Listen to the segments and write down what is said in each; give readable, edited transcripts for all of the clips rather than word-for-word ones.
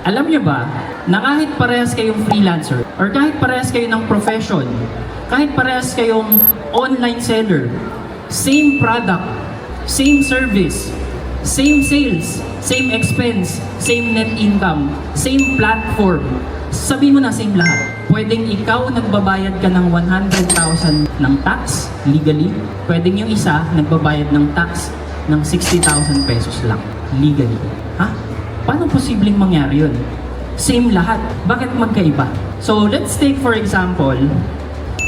Alam niyo ba na kahit parehas kayong freelancer or kahit parehas kayo ng profession, kahit parehas kayong online seller, same product, same service, same sales, same expense, same net income, same platform, sabi mo na same lahat. Pwedeng ikaw nagbabayad ka ng 100,000 ng tax legally, pwedeng yung isa nagbabayad ng tax ng 60,000 pesos lang legally. Ha? Paano posibleng mangyari yun? Same lahat. Bakit magkaiba? So let's take for example,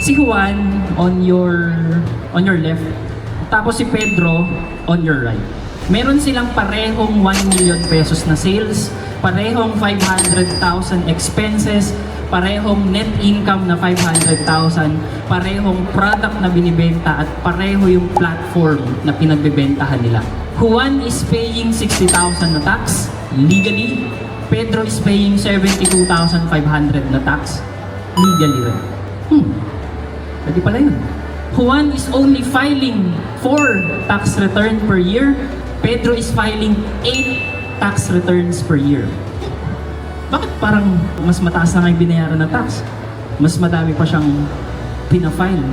si Juan on your left, tapos si Pedro on your right. Meron silang parehong 1 million pesos na sales, parehong 500,000 expenses, parehong net income na 500,000, parehong product na binibenta at pareho yung platform na pinagbebentahan nila. Juan is paying 60,000 na tax legally. Pedro is paying 72,500 na tax legally rin. Pwede pala yun. Juan is only filing 4 tax return per year. Pedro is filing 8 tax returns per year. Bakit parang mas mataas na nga yung binayaran na tax? Mas madami pa siyang pinafile.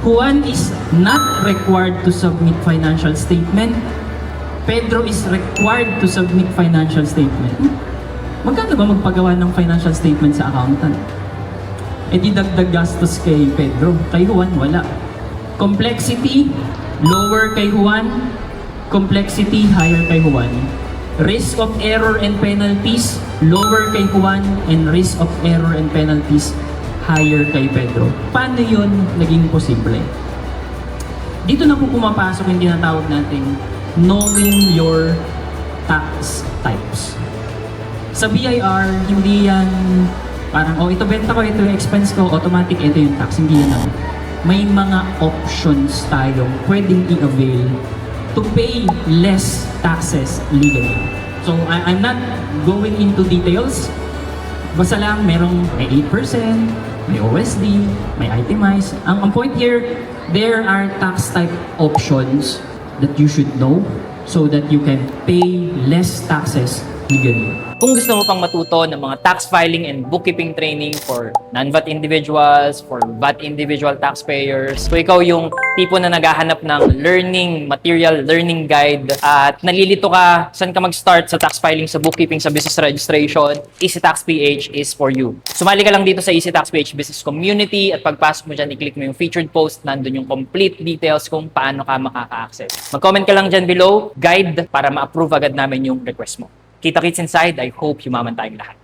Juan is not required to submit financial statement. Pedro is required to submit financial statement. Magkano ba magpagawa ng financial statement sa accountant? E di dagdag gastos kay Pedro. Kay Juan, wala. Complexity, lower kay Juan. Complexity, higher kay Juan. Risk of error and penalties, lower kay Juan. And risk of error and penalties, higher kay Pedro. Paano yun naging posible? Dito na po pumapasok yung tinatawag nating knowing your tax types. Sa BIR, hindi yan parang, oh, ito benta ko, ito yung expense ko, automatic, ito yung tax. Hindi yan naman. May mga options tayong pwedeng i-avail to pay less taxes legally. So, I'm not going into details. Basta lang, merong may 8%, may OSD, may itemized. Ang point here, there are tax type options that you should know so that you can pay less taxes legally. Kung gusto mo pang matuto ng mga tax filing and bookkeeping training for non-VAT individuals, for VAT individual taxpayers, kung ikaw yung tipo na naghahanap ng learning material, learning guide, at nalilito ka saan ka mag-start sa tax filing, sa bookkeeping, sa business registration, EasyTax PH is for you. Sumali ka lang dito sa EasyTax PH Business Community at pagpasok mo dyan, i-click mo yung featured post, nandun yung complete details kung paano ka makaka-access. Mag-comment ka lang dyan below, guide, para ma-approve agad namin yung request mo. Kita-kits inside, I hope yumaman tayong lahat.